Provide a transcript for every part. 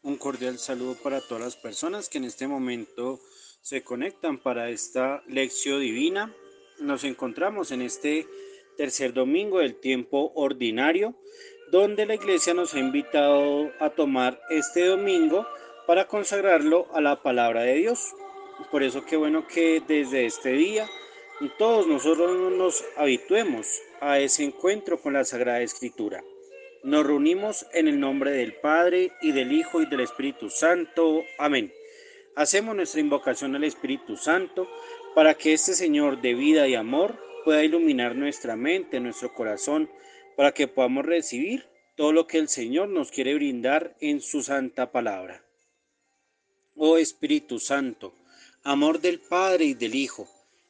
Un cordial saludo para todas las personas que en este momento se conectan para esta lección divina. Nos encontramos en este tercer domingo del tiempo ordinario, donde la iglesia nos ha invitado a tomar este domingo para consagrarlo a la palabra de Dios. Por eso qué bueno que desde este día todos nosotros nos habituemos a ese encuentro con la Sagrada Escritura. Nos reunimos en el nombre del Padre, y del Hijo, y del Espíritu Santo. Amén. Hacemos nuestra invocación al Espíritu Santo para que este Señor de vida y amor pueda iluminar nuestra mente, nuestro corazón, para que podamos recibir todo lo que el Señor nos quiere brindar en su santa palabra. Oh Espíritu Santo, amor del Padre y del Hijo,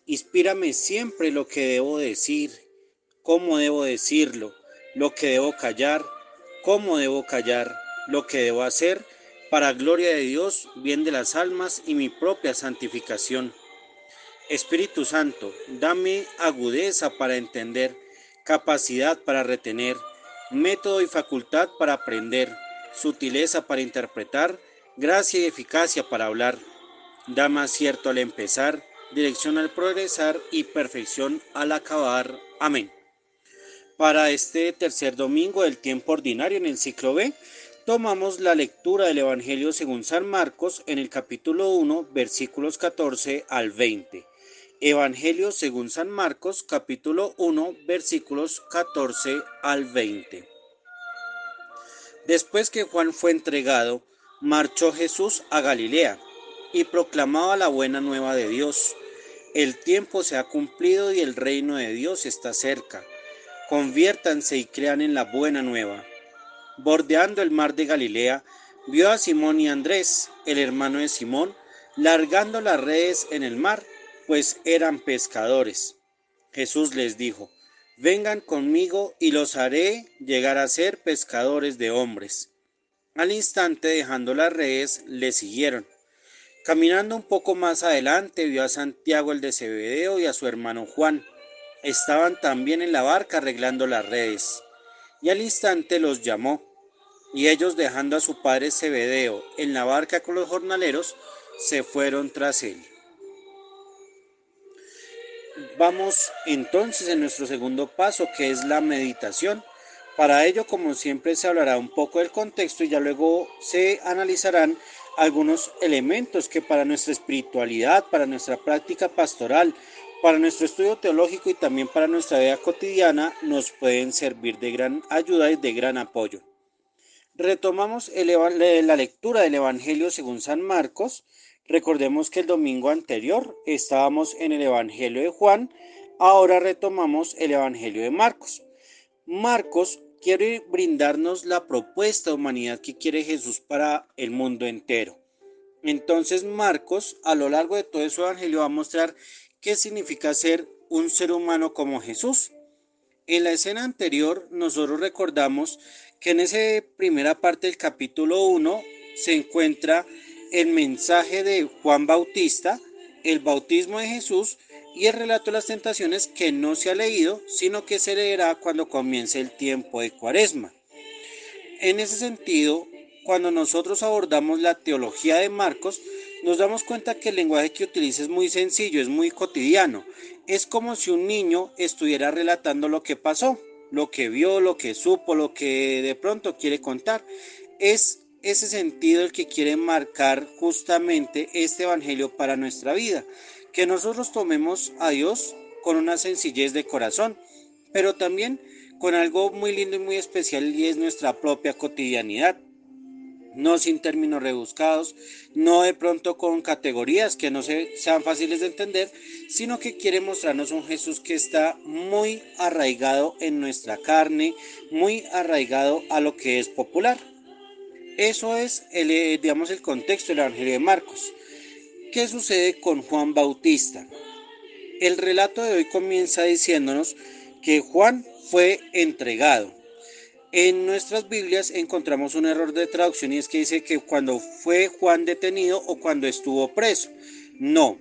inspírame siempre lo que debo decir, cómo debo decirlo, lo que debo callar, cómo debo callar, lo que debo hacer, para gloria de Dios, bien de las almas y mi propia santificación. Espíritu Santo, dame agudeza para entender, capacidad para retener, método y facultad para aprender, sutileza para interpretar, gracia y eficacia para hablar. Dame acierto al empezar, dirección al progresar y perfección al acabar. Amén. Para este tercer domingo del tiempo ordinario en el ciclo B, tomamos la lectura del Evangelio según San Marcos en el capítulo 1, versículos 14 al 20. Evangelio según San Marcos, capítulo 1, versículos 14 al 20. Después que Juan fue entregado, marchó Jesús a Galilea y proclamaba la buena nueva de Dios. El tiempo se ha cumplido y el reino de Dios está cerca. Conviértanse y crean en la buena nueva. Bordeando el mar de Galilea, vio a Simón y Andrés, el hermano de Simón, largando las redes en el mar, pues eran pescadores. Jesús les dijo: vengan conmigo y los haré llegar a ser pescadores de hombres. Al instante, dejando las redes, le siguieron. Caminando un poco más adelante, vio a Santiago el de Zebedeo y a su hermano Juan. Estaban también en la barca arreglando las redes. Y al instante los llamó, y ellos, dejando a su padre Zebedeo en la barca con los jornaleros, se fueron tras él. Vamos entonces en nuestro segundo paso, que es la meditación. Para ello, como siempre, se hablará un poco del contexto y ya luego se analizarán algunos elementos que para nuestra espiritualidad, para nuestra práctica pastoral, para nuestro estudio teológico y también para nuestra vida cotidiana nos pueden servir de gran ayuda y de gran apoyo. Retomamos la lectura del Evangelio según San Marcos. Recordemos que el domingo anterior estábamos en el Evangelio de Juan, ahora retomamos el Evangelio de Marcos. Marcos quiere brindarnos la propuesta de humanidad que quiere Jesús para el mundo entero. Entonces Marcos, a lo largo de todo su Evangelio, va a mostrar qué significa ser un ser humano como Jesús. En la escena anterior, nosotros recordamos que en esa primera parte del capítulo 1 se encuentra el mensaje de Juan Bautista, el bautismo de Jesús y el relato de las tentaciones, que no se ha leído, sino que se leerá cuando comience el tiempo de Cuaresma. En ese sentido, cuando nosotros abordamos la teología de Marcos, nos damos cuenta que el lenguaje que utiliza es muy sencillo, es muy cotidiano. Es como si un niño estuviera relatando lo que pasó, lo que vio, lo que supo, lo que de pronto quiere contar. Es ese sentido el que quiere marcar justamente este evangelio para nuestra vida. Que nosotros tomemos a Dios con una sencillez de corazón, pero también con algo muy lindo y muy especial, y es nuestra propia cotidianidad. No sin términos rebuscados, no de pronto con categorías que no sean fáciles de entender, sino que quiere mostrarnos un Jesús que está muy arraigado en nuestra carne, muy arraigado a lo que es popular. Eso es digamos, el contexto del Evangelio de Marcos. ¿Qué sucede con Juan Bautista? El relato de hoy comienza diciéndonos que Juan fue entregado. En nuestras Biblias encontramos un error de traducción, y es que dice que cuando fue Juan detenido o cuando estuvo preso. No.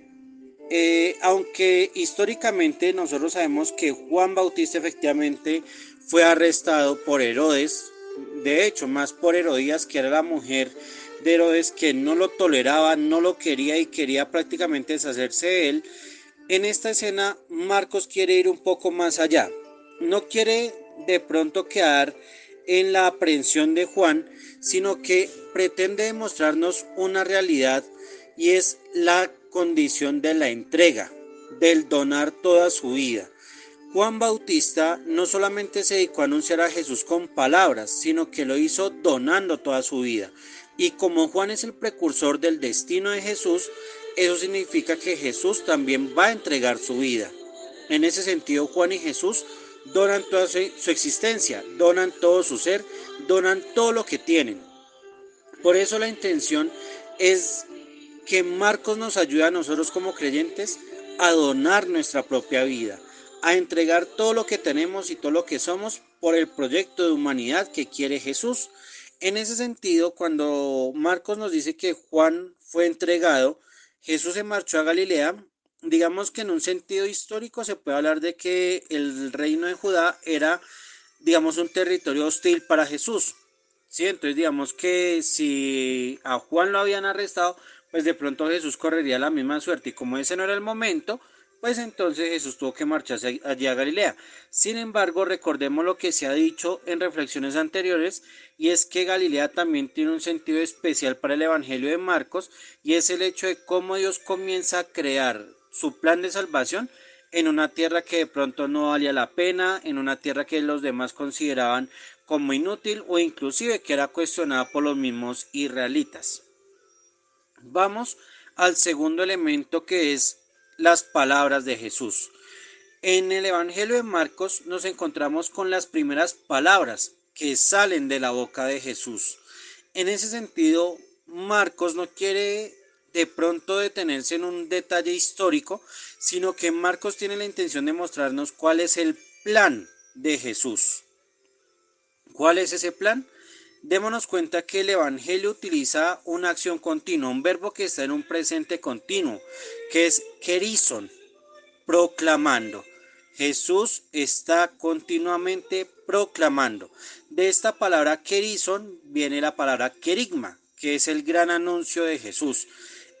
Aunque históricamente nosotros sabemos que Juan Bautista efectivamente fue arrestado por Herodes, de hecho más por Herodías, que era la mujer de Herodes, que no lo toleraba, no lo quería y quería prácticamente deshacerse de él, en esta escena Marcos quiere ir un poco más allá. No quiere de pronto quedar en la aprehensión de Juan, sino que pretende demostrarnos una realidad, y es la condición de la entrega, del donar toda su vida. Juan Bautista no solamente se dedicó a anunciar a Jesús con palabras, sino que lo hizo donando toda su vida. Y como Juan es el precursor del destino de Jesús, eso significa que Jesús también va a entregar su vida. En ese sentido, Juan y Jesús donan toda su existencia, donan todo su ser, donan todo lo que tienen. Por eso la intención es que Marcos nos ayude a nosotros como creyentes a donar nuestra propia vida, a entregar todo lo que tenemos y todo lo que somos por el proyecto de humanidad que quiere Jesús. En ese sentido, cuando Marcos nos dice que Juan fue entregado, Jesús se marchó a Galilea. Digamos que en un sentido histórico se puede hablar de que el reino de Judá era, digamos, un territorio hostil para Jesús. Sí, entonces digamos que si a Juan lo habían arrestado, pues de pronto Jesús correría la misma suerte, y como ese no era el momento, pues entonces Jesús tuvo que marcharse allí a Galilea. Sin embargo, recordemos lo que se ha dicho en reflexiones anteriores, y es que Galilea también tiene un sentido especial para el Evangelio de Marcos, y es el hecho de cómo Dios comienza a crear su plan de salvación en una tierra que de pronto no valía la pena, en una tierra que los demás consideraban como inútil o inclusive que era cuestionada por los mismos israelitas. Vamos al segundo elemento, que es las palabras de Jesús. En el Evangelio de Marcos nos encontramos con las primeras palabras que salen de la boca de Jesús. En ese sentido, Marcos no quiere de pronto detenerse en un detalle histórico, sino que Marcos tiene la intención de mostrarnos cuál es el plan de Jesús. ¿Cuál es ese plan? Démonos cuenta que el Evangelio utiliza una acción continua, un verbo que está en un presente continuo, que es kerison, proclamando. Jesús está continuamente proclamando. De esta palabra kerison viene la palabra kerigma, que es el gran anuncio de Jesús.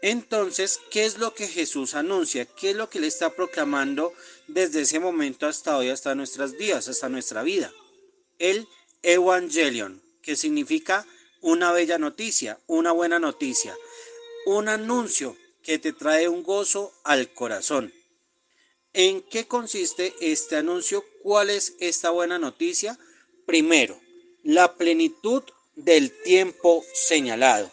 Entonces, ¿qué es lo que Jesús anuncia? ¿Qué es lo que Él está proclamando desde ese momento hasta hoy, hasta nuestros días, hasta nuestra vida? El Evangelion, que significa una bella noticia, una buena noticia, un anuncio que te trae un gozo al corazón. ¿En qué consiste este anuncio? ¿Cuál es esta buena noticia? Primero, la plenitud del tiempo señalado.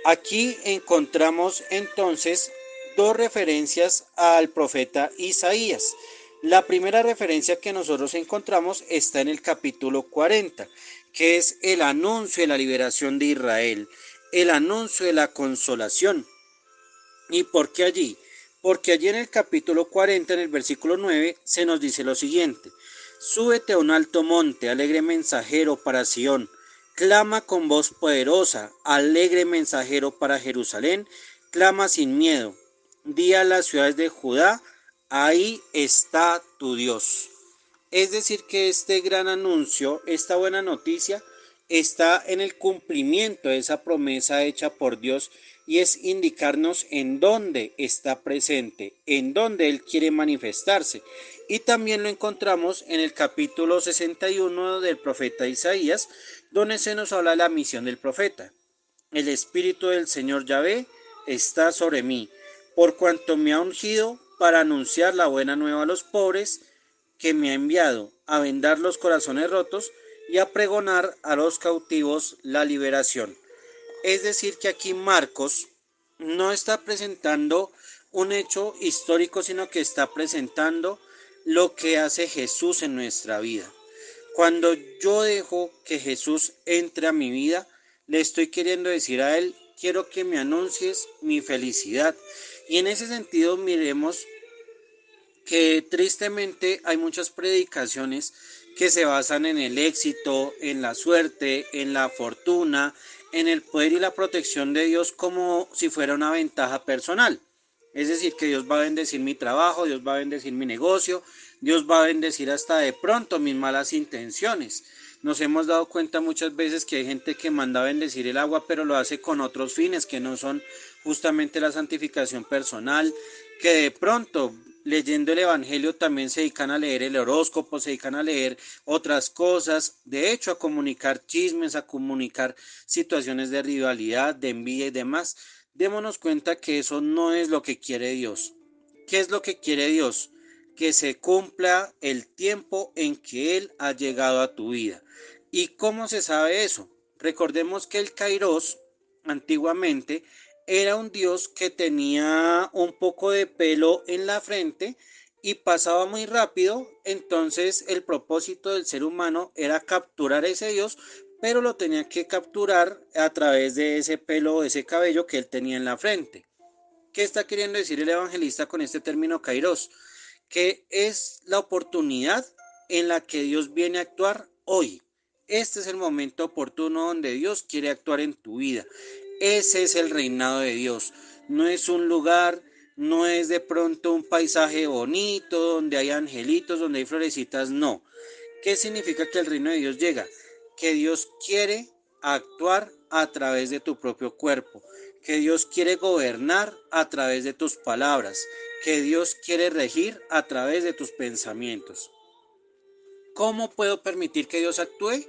Aquí encontramos entonces dos referencias al profeta Isaías. La primera referencia que nosotros encontramos está en el capítulo 40, que es el anuncio de la liberación de Israel, el anuncio de la consolación. ¿Y por qué allí? Porque allí en el capítulo 40, en el versículo 9, se nos dice lo siguiente: súbete a un alto monte, alegre mensajero para Sión, clama con voz poderosa, alegre mensajero para Jerusalén, clama sin miedo, di a las ciudades de Judá, ahí está tu Dios. Es decir, que este gran anuncio, esta buena noticia, está en el cumplimiento de esa promesa hecha por Dios, y es indicarnos en dónde está presente, en dónde Él quiere manifestarse. Y también lo encontramos en el capítulo 61 del profeta Isaías, donde se nos habla de la misión del profeta. El Espíritu del Señor Yahvé está sobre mí, por cuanto me ha ungido para anunciar la buena nueva a los pobres, que me ha enviado a vendar los corazones rotos y a pregonar a los cautivos la liberación. Es decir, que aquí Marcos no está presentando un hecho histórico, sino que está presentando lo que hace Jesús en nuestra vida. Cuando yo dejo que Jesús entre a mi vida, le estoy queriendo decir a Él: quiero que me anuncies mi felicidad. Y en ese sentido, miremos que tristemente hay muchas predicaciones que se basan en el éxito, en la suerte, en la fortuna, en el poder y la protección de Dios, como si fuera una ventaja personal. Es decir, que Dios va a bendecir mi trabajo, Dios va a bendecir mi negocio, Dios va a bendecir hasta de pronto mis malas intenciones. Nos hemos dado cuenta muchas veces que hay gente que manda a bendecir el agua, pero lo hace con otros fines que no son justamente la santificación personal, que de pronto leyendo el Evangelio también se dedican a leer el horóscopo, se dedican a leer otras cosas, de hecho a comunicar chismes, a comunicar situaciones de rivalidad, de envidia y demás. Démonos cuenta que eso no es lo que quiere Dios. ¿Qué es lo que quiere Dios? Que se cumpla el tiempo en que Él ha llegado a tu vida. ¿Y cómo se sabe eso? Recordemos que el Kairos antiguamente era un dios que tenía un poco de pelo en la frente y pasaba muy rápido, entonces el propósito del ser humano era capturar a ese dios, pero lo tenía que capturar a través de ese pelo, ese cabello que él tenía en la frente. ¿Qué está queriendo decir el evangelista con este término kairos? Que es la oportunidad en la que Dios viene a actuar hoy. Este es el momento oportuno donde Dios quiere actuar en tu vida. Ese es el reinado de Dios. No es un lugar, no es de pronto un paisaje bonito, donde hay angelitos, donde hay florecitas, no. ¿Qué significa que el reino de Dios llega? Que Dios quiere actuar a través de tu propio cuerpo, que Dios quiere gobernar a través de tus palabras, que Dios quiere regir a través de tus pensamientos. ¿Cómo puedo permitir que Dios actúe?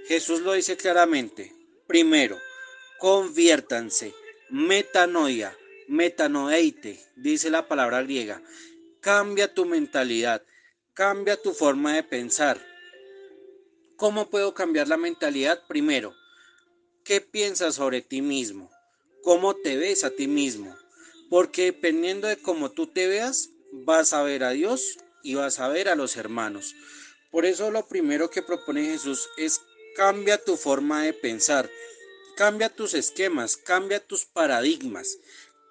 Jesús lo dice claramente. Primero, conviértanse, metanoia, metanoeite, dice la palabra griega. Cambia tu mentalidad, cambia tu forma de pensar. ¿Cómo puedo cambiar la mentalidad? Primero, ¿qué piensas sobre ti mismo? ¿Cómo te ves a ti mismo? Porque dependiendo de cómo tú te veas, vas a ver a Dios y vas a ver a los hermanos. Por eso lo primero que propone Jesús es cambia tu forma de pensar, cambia tus esquemas, cambia tus paradigmas,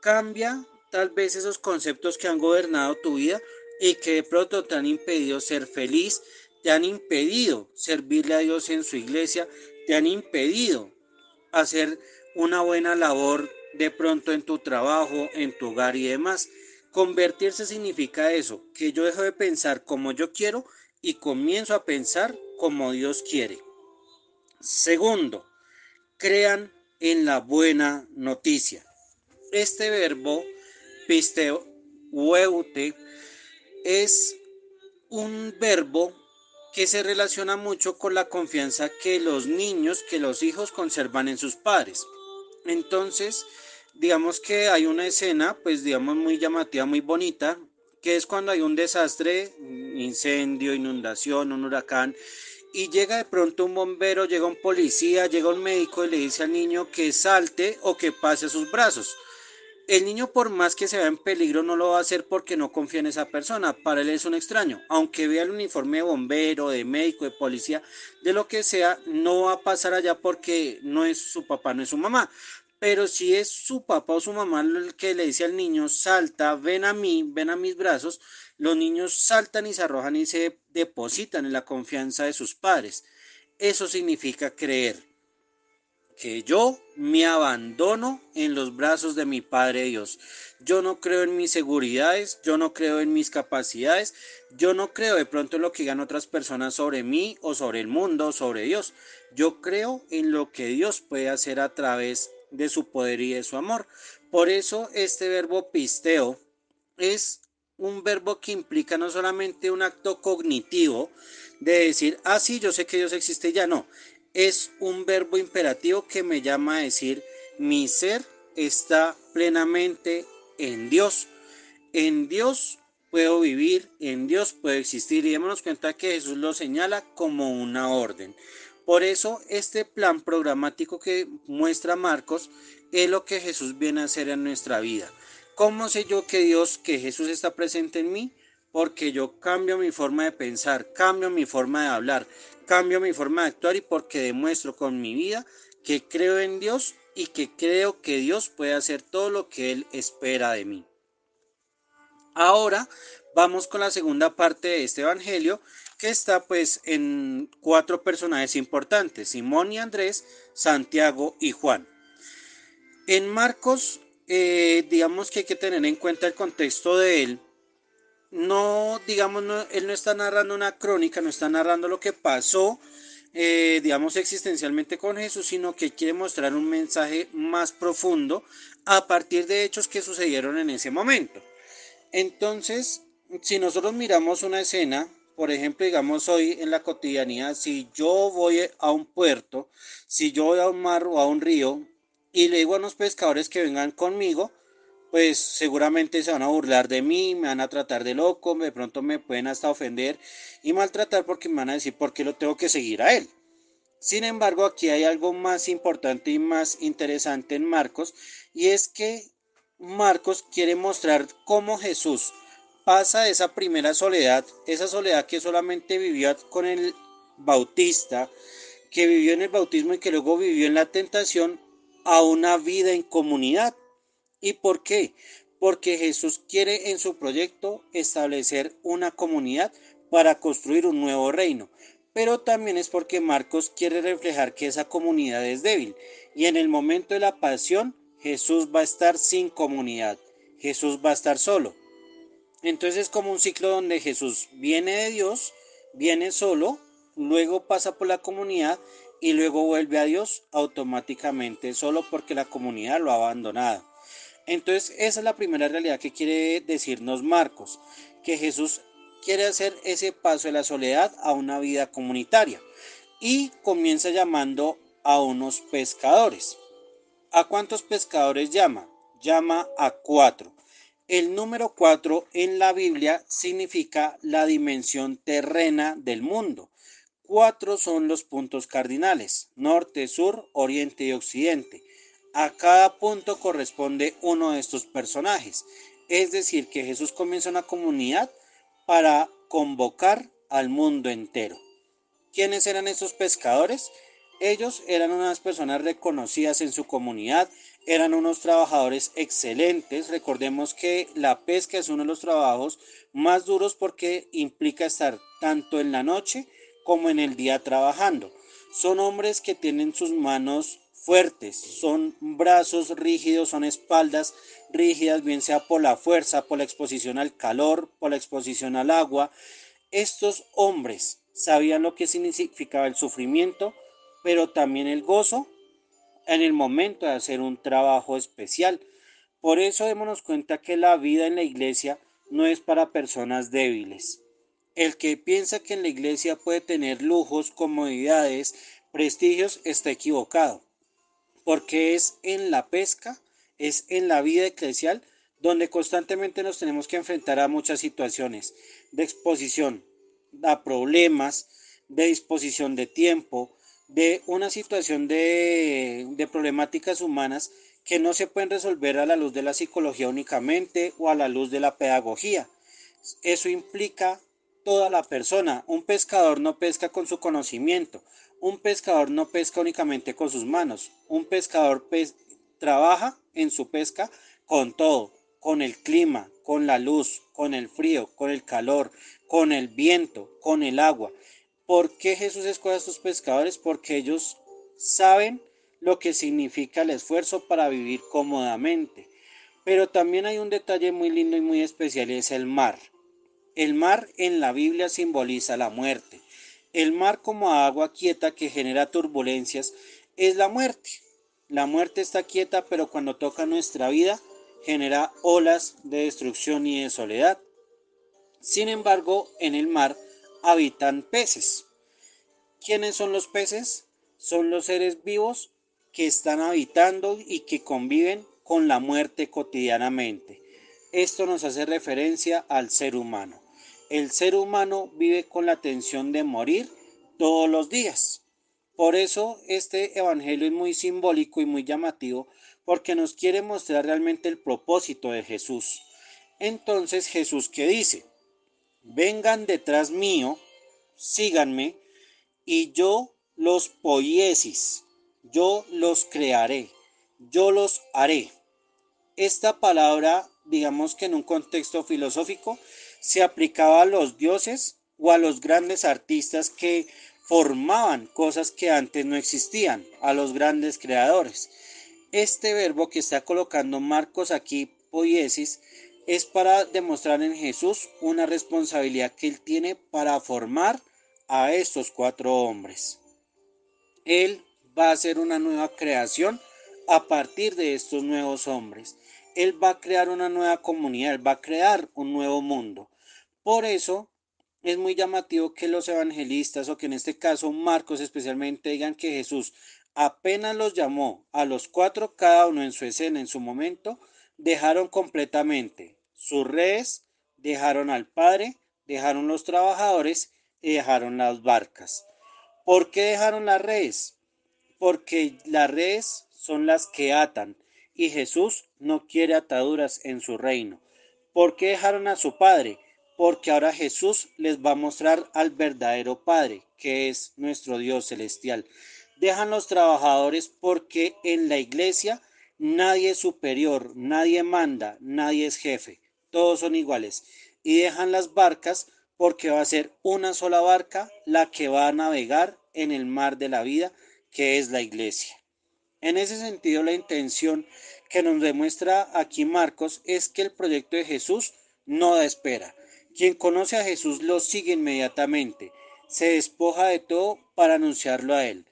cambia tal vez esos conceptos que han gobernado tu vida y que de pronto te han impedido ser feliz, te han impedido servirle a Dios en su iglesia, te han impedido hacer una buena labor de pronto en tu trabajo, en tu hogar y demás. Convertirse significa eso, que yo dejo de pensar como yo quiero y comienzo a pensar como Dios quiere. Segundo, crean en la buena noticia. Este verbo pisteueute es un verbo que se relaciona mucho con la confianza que los niños, que los hijos conservan en sus padres. Entonces, digamos que hay una escena, pues digamos muy llamativa, muy bonita, que es cuando hay un desastre, incendio, inundación, un huracán, y llega de pronto un bombero, llega un policía, llega un médico y le dice al niño que salte o que pase a sus brazos. El niño, por más que se vea en peligro, no lo va a hacer porque no confía en esa persona. Para él es un extraño. Aunque vea el uniforme de bombero, de médico, de policía, de lo que sea, no va a pasar allá porque no es su papá, no es su mamá. Pero si es su papá o su mamá el que le dice al niño, salta, ven a mí, ven a mis brazos, los niños saltan y se arrojan y se depositan en la confianza de sus padres. Eso significa creer que yo me abandono en los brazos de mi Padre Dios. Yo no creo en mis seguridades, yo no creo en mis capacidades, yo no creo de pronto en lo que digan otras personas sobre mí o sobre el mundo o sobre Dios. Yo creo en lo que Dios puede hacer a través de su poder y de su amor. Por eso este verbo pisteo es un verbo que implica no solamente un acto cognitivo de decir, ah, sí, yo sé que Dios existe, ya no. Es un verbo imperativo que me llama a decir, mi ser está plenamente en Dios. En Dios puedo vivir, en Dios puedo existir y démonos cuenta que Jesús lo señala como una orden. Por eso este plan programático que muestra Marcos es lo que Jesús viene a hacer en nuestra vida. ¿Cómo sé yo que Dios, que Jesús está presente en mí? Porque yo cambio mi forma de pensar, cambio mi forma de hablar, cambio mi forma de actuar y porque demuestro con mi vida que creo en Dios y que creo que Dios puede hacer todo lo que Él espera de mí. Ahora vamos con la segunda parte de este evangelio que está pues en cuatro personajes importantes, Simón y Andrés, Santiago y Juan. En Marcos, digamos que hay que tener en cuenta el contexto de él. No, digamos, no, él no está narrando una crónica, no está narrando lo que pasó digamos, existencialmente con Jesús, sino que quiere mostrar un mensaje más profundo a partir de hechos que sucedieron en ese momento. Entonces, si nosotros miramos una escena, por ejemplo, digamos hoy en la cotidianidad, si yo voy a un puerto, si yo voy a un mar o a un río y le digo a unos pescadores que vengan conmigo, pues seguramente se van a burlar de mí, me van a tratar de loco, de pronto me pueden hasta ofender y maltratar porque me van a decir por qué lo tengo que seguir a él. Sin embargo, aquí hay algo más importante y más interesante en Marcos, y es que Marcos quiere mostrar cómo Jesús pasa esa primera soledad, esa soledad que solamente vivió con el Bautista, que vivió en el bautismo y que luego vivió en la tentación, a una vida en comunidad. ¿Y por qué? Porque Jesús quiere en su proyecto establecer una comunidad para construir un nuevo reino. Pero también es porque Marcos quiere reflejar que esa comunidad es débil. Y en el momento de la pasión, Jesús va a estar sin comunidad. Jesús va a estar solo. Entonces es como un ciclo donde Jesús viene de Dios, viene solo, luego pasa por la comunidad y luego vuelve a Dios automáticamente solo porque la comunidad lo ha abandonado. Entonces esa es la primera realidad que quiere decirnos Marcos, que Jesús quiere hacer ese paso de la soledad a una vida comunitaria y comienza llamando a unos pescadores. ¿A cuántos pescadores llama? Llama a 4. El número 4 en la Biblia significa la dimensión terrena del mundo. 4 son los puntos cardinales: norte, sur, oriente y occidente. A cada punto corresponde uno de estos personajes. Es decir, que Jesús comienza una comunidad para convocar al mundo entero. ¿Quiénes eran estos pescadores? Ellos eran unas personas reconocidas en su comunidad, eran unos trabajadores excelentes. Recordemos que la pesca es uno de los trabajos más duros porque implica estar tanto en la noche como en el día trabajando. Son hombres que tienen sus manos fuertes, son brazos rígidos, son espaldas rígidas, bien sea por la fuerza, por la exposición al calor, por la exposición al agua. Estos hombres sabían lo que significaba el sufrimiento, pero también el gozo en el momento de hacer un trabajo especial. Por eso démonos cuenta que la vida en la iglesia no es para personas débiles. El que piensa que en la iglesia puede tener lujos, comodidades, prestigios, está equivocado, porque es en la pesca, es en la vida eclesial donde constantemente nos tenemos que enfrentar a muchas situaciones de exposición, a problemas, de disposición de tiempo, de una situación de problemáticas humanas que no se pueden resolver a la luz de la psicología únicamente o a la luz de la pedagogía. Eso implica toda la persona. Un pescador no pesca con su conocimiento. Un pescador no pesca únicamente con sus manos. Un pescador trabaja en su pesca con todo, con el clima, con la luz, con el frío, con el calor, con el viento, con el agua. ¿Por qué Jesús escoge a estos pescadores? Porque ellos saben lo que significa el esfuerzo para vivir cómodamente. Pero también hay un detalle muy lindo y muy especial, y es el mar. El mar en la Biblia simboliza la muerte. El mar como agua quieta que genera turbulencias es la muerte. La muerte está quieta, pero cuando toca nuestra vida genera olas de destrucción y de soledad. Sin embargo, en el mar habitan peces. ¿Quiénes son los peces? Son los seres vivos que están habitando y que conviven con la muerte cotidianamente. Esto nos hace referencia al ser humano. El ser humano vive con la tensión de morir todos los días. Por eso este evangelio es muy simbólico y muy llamativo, porque nos quiere mostrar realmente el propósito de Jesús. Entonces Jesús, ¿qué dice? Vengan detrás mío, síganme, y yo los poiesis, yo los crearé, yo los haré. Esta palabra, digamos que en un contexto filosófico, se aplicaba a los dioses o a los grandes artistas que formaban cosas que antes no existían, a los grandes creadores. Este verbo que está colocando Marcos aquí, poiesis, es para demostrar en Jesús una responsabilidad que él tiene para formar a estos 4 hombres. Él va a hacer una nueva creación a partir de estos nuevos hombres. Él va a crear una nueva comunidad, Él va a crear un nuevo mundo. Por eso es muy llamativo que los evangelistas, o que en este caso Marcos especialmente, digan que Jesús apenas los llamó a los cuatro, cada uno en su escena, en su momento, dejaron completamente sus redes, dejaron al Padre, dejaron los trabajadores y dejaron las barcas. ¿Por qué dejaron las redes? Porque las redes son las que atan y Jesús no quiere ataduras en su reino. ¿Por qué dejaron a su Padre? Porque ahora Jesús les va a mostrar al verdadero Padre, que es nuestro Dios celestial. Dejan los trabajadores porque en la iglesia nadie es superior, nadie manda, nadie es jefe, todos son iguales. Y dejan las barcas porque va a ser una sola barca la que va a navegar en el mar de la vida, que es la iglesia. En ese sentido, la intención que nos demuestra aquí Marcos es que el proyecto de Jesús no da espera. Quien conoce a Jesús lo sigue inmediatamente, se despoja de todo para anunciarlo a él.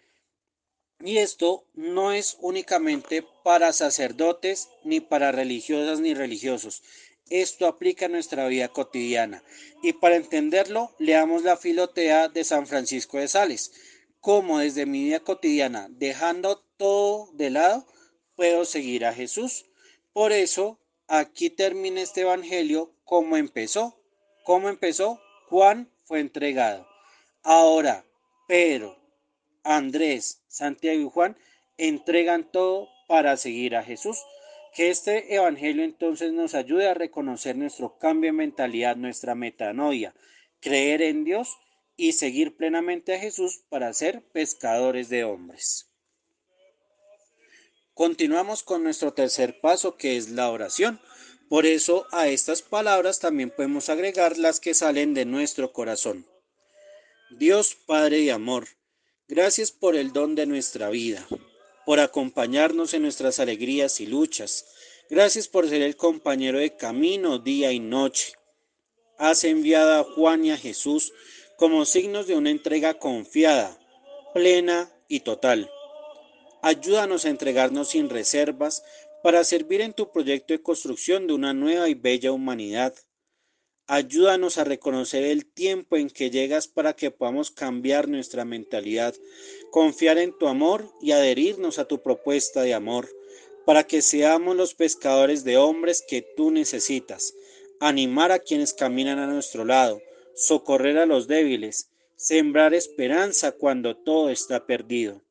Y esto no es únicamente para sacerdotes, ni para religiosas ni religiosos. Esto aplica a nuestra vida cotidiana. Y para entenderlo, leamos la Filotea de San Francisco de Sales. Cómo desde mi vida cotidiana, dejando todo de lado, puedo seguir a Jesús. Por eso, aquí termina este evangelio como empezó. ¿Cómo empezó? Juan fue entregado. Ahora, Pedro, Andrés, Santiago y Juan entregan todo para seguir a Jesús. Que este evangelio entonces nos ayude a reconocer nuestro cambio de mentalidad, nuestra metanoia, creer en Dios y seguir plenamente a Jesús para ser pescadores de hombres. Continuamos con nuestro tercer paso, que es la oración. Por eso a estas palabras también podemos agregar las que salen de nuestro corazón. Dios Padre de amor, gracias por el don de nuestra vida, por acompañarnos en nuestras alegrías y luchas. Gracias por ser el compañero de camino día y noche. Has enviado a Juan y a Jesús como signos de una entrega confiada, plena y total. Ayúdanos a entregarnos sin reservas para servir en tu proyecto de construcción de una nueva y bella humanidad. Ayúdanos a reconocer el tiempo en que llegas para que podamos cambiar nuestra mentalidad, confiar en tu amor y adherirnos a tu propuesta de amor, para que seamos los pescadores de hombres que tú necesitas, animar a quienes caminan a nuestro lado, socorrer a los débiles, sembrar esperanza cuando todo está perdido.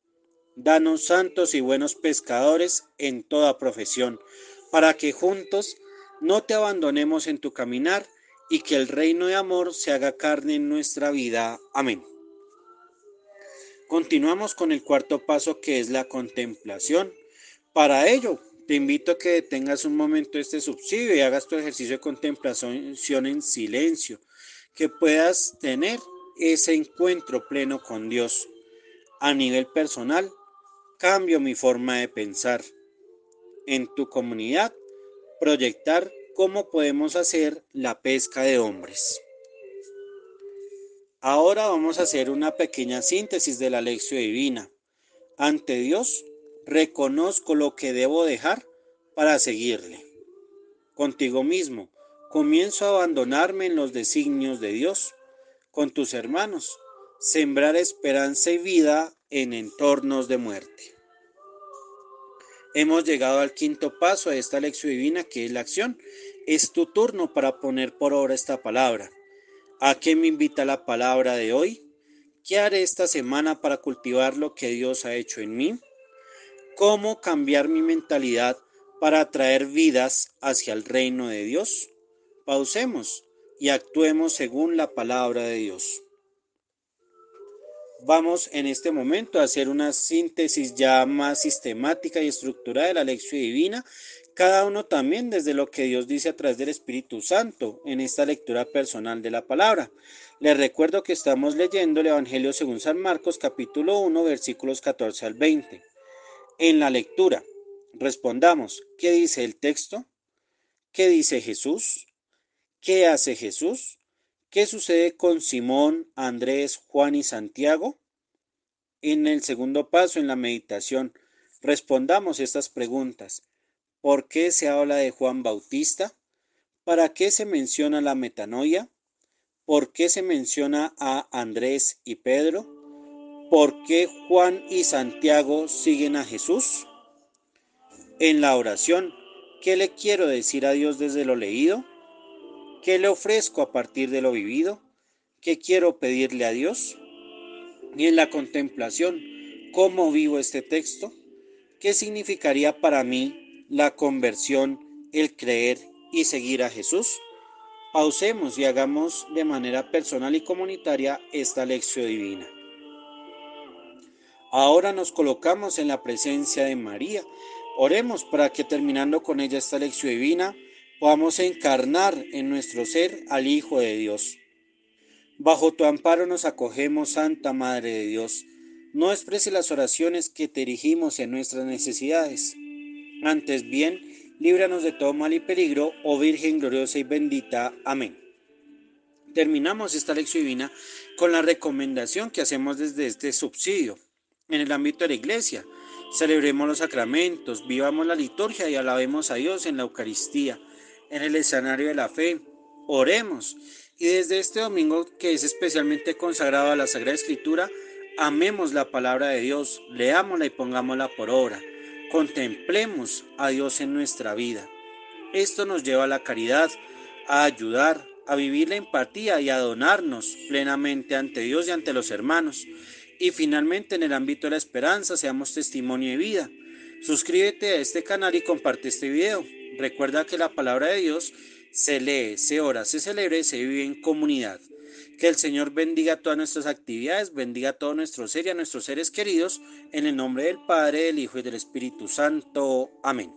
Danos santos y buenos pescadores en toda profesión, para que juntos no te abandonemos en tu caminar y que el reino de amor se haga carne en nuestra vida. Amén. Continuamos con el cuarto paso, que es la contemplación. Para ello, te invito a que detengas un momento este subsidio y hagas tu ejercicio de contemplación en silencio, que puedas tener ese encuentro pleno con Dios. A nivel personal, cambio mi forma de pensar. En tu comunidad, proyectar cómo podemos hacer la pesca de hombres. Ahora vamos a hacer una pequeña síntesis de la lección divina. Ante Dios, reconozco lo que debo dejar para seguirle. Contigo mismo, comienzo a abandonarme en los designios de Dios. Con tus hermanos, sembrar esperanza y vida en entornos de muerte. Hemos llegado al quinto paso de esta lección divina, que es la acción. Es tu turno para poner por obra esta palabra. ¿A qué me invita la palabra de hoy? ¿Qué haré esta semana para cultivar lo que Dios ha hecho en mí? ¿Cómo cambiar mi mentalidad para atraer vidas hacia el reino de Dios? Pausemos y actuemos según la palabra de Dios. Vamos en este momento a hacer una síntesis ya más sistemática y estructurada de la lección divina, cada uno también desde lo que Dios dice a través del Espíritu Santo en esta lectura personal de la palabra. Les recuerdo que estamos leyendo el Evangelio según San Marcos, capítulo 1, versículos 14 al 20. En la lectura, respondamos, ¿qué dice el texto? ¿Qué dice Jesús? ¿Qué hace Jesús? ¿Qué sucede con Simón, Andrés, Juan y Santiago? En el segundo paso, en la meditación, respondamos estas preguntas. ¿Por qué se habla de Juan Bautista? ¿Para qué se menciona la metanoia? ¿Por qué se menciona a Andrés y Pedro? ¿Por qué Juan y Santiago siguen a Jesús? En la oración, ¿qué le quiero decir a Dios desde lo leído? ¿Qué le ofrezco a partir de lo vivido? ¿Qué quiero pedirle a Dios? Y en la contemplación, ¿cómo vivo este texto? ¿Qué significaría para mí la conversión, el creer y seguir a Jesús? Pausemos y hagamos de manera personal y comunitaria esta lección divina. Ahora nos colocamos en la presencia de María. Oremos para que terminando con ella esta lección divina, podamos encarnar en nuestro ser al Hijo de Dios. Bajo tu amparo nos acogemos, Santa Madre de Dios. No desprecies las oraciones que te dirigimos en nuestras necesidades. Antes bien, líbranos de todo mal y peligro, oh Virgen gloriosa y bendita. Amén. Terminamos esta lección divina con la recomendación que hacemos desde este subsidio. En el ámbito de la iglesia, celebremos los sacramentos, vivamos la liturgia y alabemos a Dios en la Eucaristía. En el escenario de la fe, oremos. Y desde este domingo, que es especialmente consagrado a la Sagrada Escritura, amemos la palabra de Dios, leámosla y pongámosla por obra. Contemplemos a Dios en nuestra vida. Esto nos lleva a la caridad, a ayudar, a vivir la empatía y a donarnos plenamente ante Dios y ante los hermanos. Y finalmente, en el ámbito de la esperanza, seamos testimonio de vida. Suscríbete a este canal y comparte este video. Recuerda que la palabra de Dios se lee, se ora, se celebra y se vive en comunidad. Que el Señor bendiga todas nuestras actividades, bendiga todo nuestro ser y a nuestros seres queridos, en el nombre del Padre, del Hijo y del Espíritu Santo. Amén.